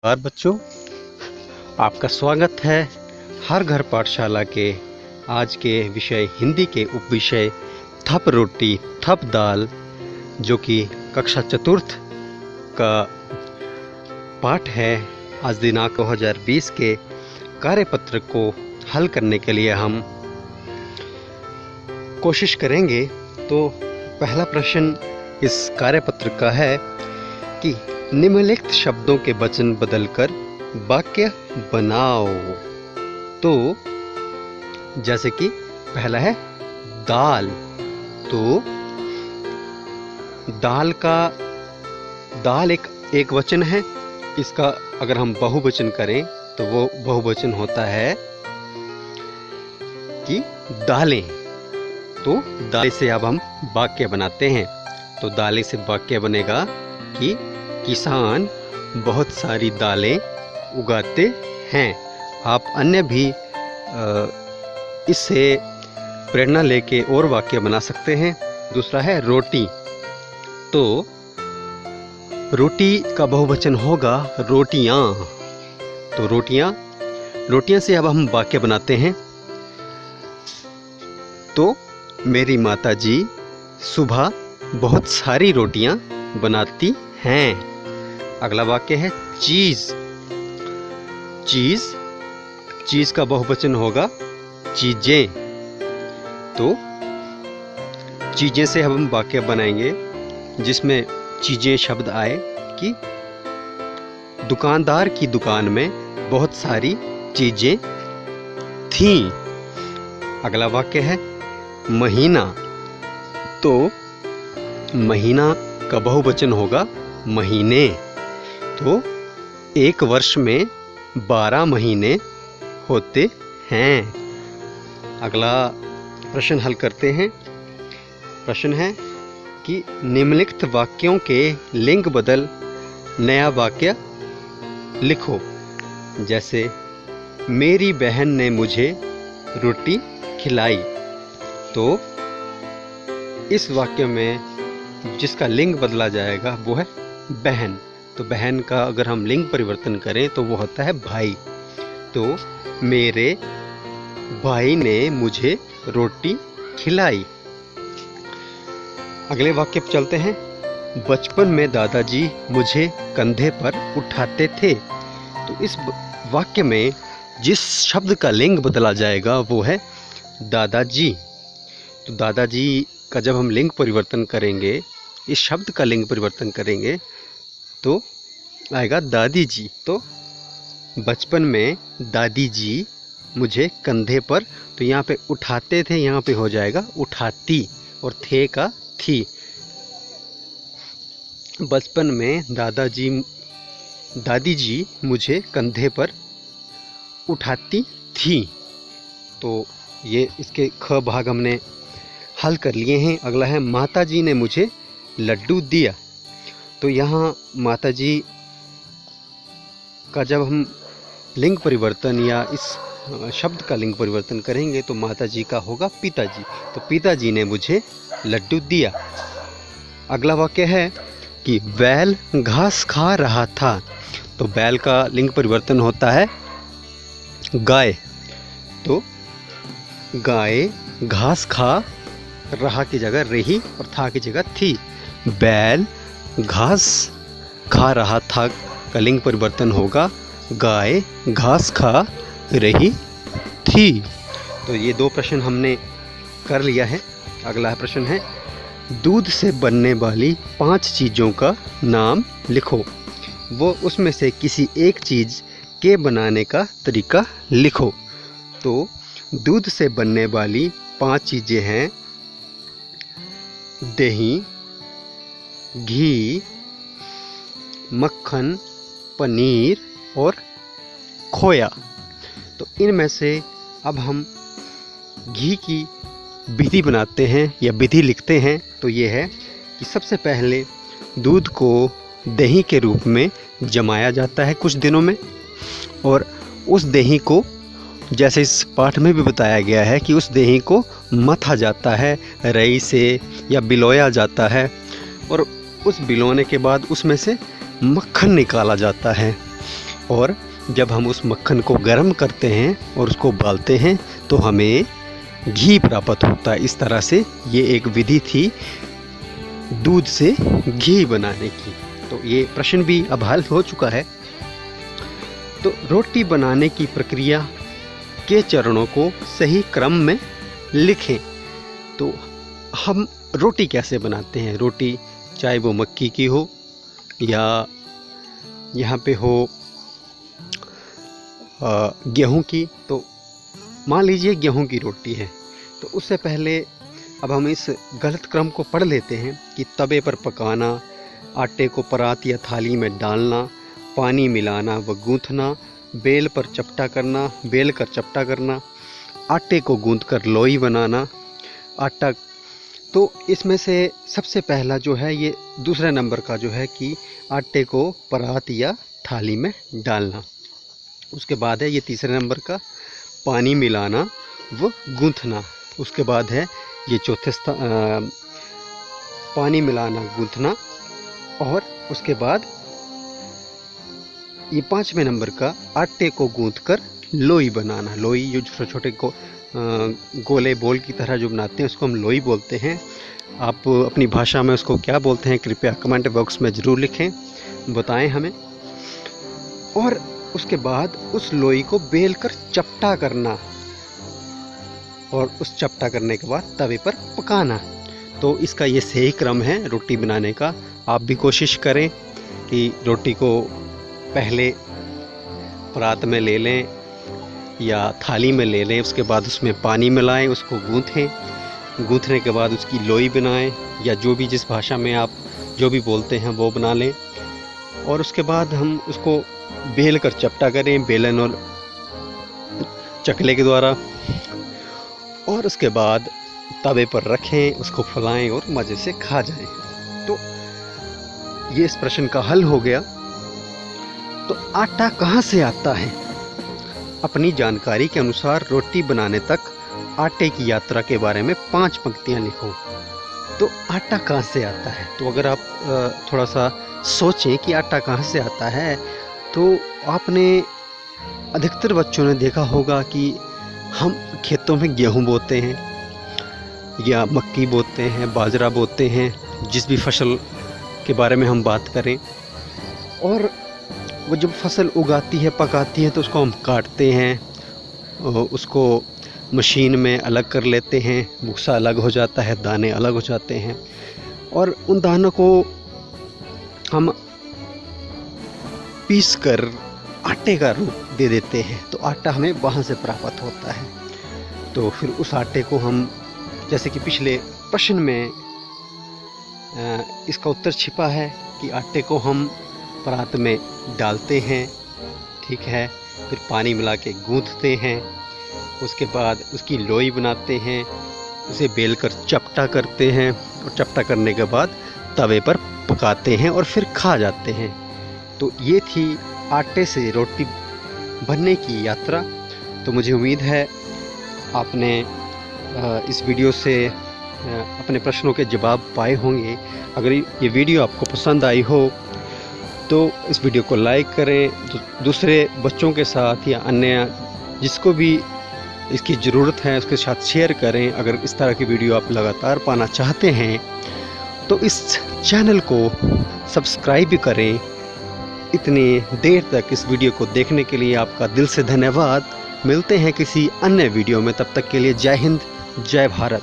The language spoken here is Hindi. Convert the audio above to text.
नमस्कार बच्चों, आपका स्वागत है हर घर पाठशाला के आज के विषय हिंदी के उपविषय थप रोटी थप दाल, जो कि कक्षा चतुर्थ का पाठ है। आज दिनांक 2020 के कार्यपत्र को हल करने के लिए हम कोशिश करेंगे। तो पहला प्रश्न इस कार्यपत्र का है कि निम्नलिखित शब्दों के वचन बदलकर वाक्य बनाओ। तो जैसे कि पहला है दाल, तो दाल एक वचन है। इसका अगर हम बहुवचन करें तो वो बहुवचन होता है कि दालें। तो दालें से अब हम वाक्य बनाते हैं। तो दालें से वाक्य बनेगा कि किसान बहुत सारी दालें उगाते हैं। आप अन्य भी इससे प्रेरणा लेके और वाक्य बना सकते हैं। दूसरा है रोटी। तो रोटी का बहुवचन होगा रोटियां। तो रोटियां से अब हम वाक्य बनाते हैं। तो मेरी माताजी सुबह बहुत सारी रोटियां बनाती हैं। अगला वाक्य है चीज का बहुवचन होगा चीजें। तो चीजें से हम वाक्य बनाएंगे जिसमें चीजें शब्द आए कि दुकानदार की दुकान में बहुत सारी चीजें थीं। अगला वाक्य है महीना। तो महीना का बहुवचन होगा महीने। तो एक वर्ष में 12 महीने होते हैं। अगला प्रश्न हल करते हैं। प्रश्न है कि निम्नलिखित वाक्यों के लिंग बदल नया वाक्य लिखो। जैसे मेरी बहन ने मुझे रोटी खिलाई। तो इस वाक्य में जिसका लिंग बदला जाएगा वो है बहन। तो बहन का अगर हम लिंग परिवर्तन करें तो वो होता है भाई। तो मेरे भाई ने मुझे रोटी खिलाई। अगले वाक्य पर चलते हैं। बचपन में दादाजी मुझे कंधे पर उठाते थे। तो इस वाक्य में जिस शब्द का लिंग बदला जाएगा वो है दादाजी। तो दादाजी का जब हम लिंग परिवर्तन करेंगे, इस शब्द का लिंग परिवर्तन करेंगे तो आएगा दादी जी। तो बचपन में दादी जी मुझे कंधे पर, तो यहाँ पे उठाते थे, यहाँ पे हो जाएगा उठाती, और थे का थी। बचपन में दादी जी मुझे कंधे पर उठाती थी। तो ये इसके ख भाग हमने हल कर लिए हैं। अगला है माताजी ने मुझे लड्डू दिया। तो यहाँ माताजी का जब हम लिंग परिवर्तन या इस शब्द का लिंग परिवर्तन करेंगे तो माताजी का होगा पिताजी। तो पिताजी ने मुझे लड्डू दिया। अगला वाक्य है कि बैल घास खा रहा था। तो बैल का लिंग परिवर्तन होता है गाय। तो गाय घास खा रहा की जगह रही और था की जगह थी। बैल घास खा रहा था का लिंग परिवर्तन होगा गाय घास खा रही थी। तो ये दो प्रश्न हमने कर लिया है। अगला प्रश्न है दूध से बनने वाली 5 चीज़ों का नाम लिखो। वो उसमें से किसी एक चीज़ के बनाने का तरीका लिखो। तो दूध से बनने वाली 5 चीज़ें हैं दही, घी, मक्खन, पनीर और खोया। तो इनमें से अब हम घी की विधि बनाते हैं या विधि लिखते हैं। तो ये है कि सबसे पहले दूध को दही के रूप में जमाया जाता है कुछ दिनों में, और उस दही को, जैसे इस पाठ में भी बताया गया है, कि उस दही को मथा जाता है रई से या बिलोया जाता है, और उस बिलोने के बाद उसमें से मक्खन निकाला जाता है। और जब हम उस मक्खन को गर्म करते हैं और उसको उबालते हैं तो हमें घी प्राप्त होता है। इस तरह से ये एक विधि थी दूध से घी बनाने की। तो ये प्रश्न भी अब हल हो चुका है। तो रोटी बनाने की प्रक्रिया के चरणों को सही क्रम में लिखें। तो हम रोटी कैसे बनाते हैं? रोटी चाहे वो मक्की की हो या यहाँ पे हो गेहूं की। तो मान लीजिए गेहूं की रोटी है, तो उससे पहले अब हम इस गलत क्रम को पढ़ लेते हैं कि तवे पर पकाना, आटे को परात या थाली में डालना, पानी मिलाना व गूंथना, बेल कर चपटा करना, आटे को गूंथकर लोई बनाना, आटा। तो इसमें से सबसे पहला जो है ये दूसरे नंबर का जो है कि आटे को परात या थाली में डालना। उसके बाद है ये तीसरे नंबर का पानी मिलाना व गूंथना। उसके बाद है ये चौथे पानी मिलाना, गूंथना। और उसके बाद ये पांचवें नंबर का आटे को गूंथकर लोई बनाना। लोई जो छोटे छोटे को गोले बोल की तरह जो बनाते हैं उसको हम लोई बोलते हैं। आप अपनी भाषा में उसको क्या बोलते हैं कृपया कमेंट बॉक्स में ज़रूर लिखें, बताएं हमें। और उसके बाद उस लोई को बेल कर चपटा करना और उस चपटा करने के बाद तवे पर पकाना। तो इसका ये सही क्रम है रोटी बनाने का। आप भी कोशिश करें कि रोटी को पहले परात में ले लें या थाली में ले लें, उसके बाद उसमें पानी मिलाएं, उसको गूँथें। गूँथने के बाद उसकी लोई बनाएं या जो भी जिस भाषा में आप जो भी बोलते हैं वो बना लें। और उसके बाद हम उसको बेल कर चपटा करें, बेलन और चकले के द्वारा। और उसके बाद तवे पर रखें, उसको फुलाएं और मज़े से खा जाएं। तो ये इस प्रश्न का हल हो गया। तो आटा कहाँ से आता है? अपनी जानकारी के अनुसार रोटी बनाने तक आटे की यात्रा के बारे में 5 पंक्तियाँ लिखो। तो आटा कहाँ से आता है? तो अगर आप थोड़ा सा सोचें कि आटा कहाँ से आता है, तो आपने अधिकतर बच्चों ने देखा होगा कि हम खेतों में गेहूँ बोते हैं या मक्की बोते हैं, बाजरा बोते हैं, जिस भी फसल के बारे में हम बात करें। और वो जब फसल उगाती है, पकाती है, तो उसको हम काटते हैं, उसको मशीन में अलग कर लेते हैं, भूसा अलग हो जाता है, दाने अलग हो जाते हैं और उन दानों को हम पीस कर आटे का रूप दे देते हैं। तो आटा हमें वहाँ से प्राप्त होता है। तो फिर उस आटे को हम, जैसे कि पिछले प्रश्न में इसका उत्तर छिपा है कि आटे को हम परात में डालते हैं, ठीक है, फिर पानी मिला के गूंथते हैं, उसके बाद उसकी लोई बनाते हैं, उसे बेलकर चपटा करते हैं और चपटा करने के बाद तवे पर पकाते हैं और फिर खा जाते हैं। तो ये थी आटे से रोटी बनने की यात्रा। तो मुझे उम्मीद है आपने इस वीडियो से अपने प्रश्नों के जवाब पाए होंगे। अगर ये वीडियो आपको पसंद आई हो तो इस वीडियो को लाइक करें, दूसरे बच्चों के साथ या अन्य जिसको भी इसकी ज़रूरत है उसके साथ शेयर करें। अगर इस तरह की वीडियो आप लगातार पाना चाहते हैं तो इस चैनल को सब्सक्राइब करें। इतनी देर तक इस वीडियो को देखने के लिए आपका दिल से धन्यवाद। मिलते हैं किसी अन्य वीडियो में, तब तक के लिए जय हिंद, जय भारत।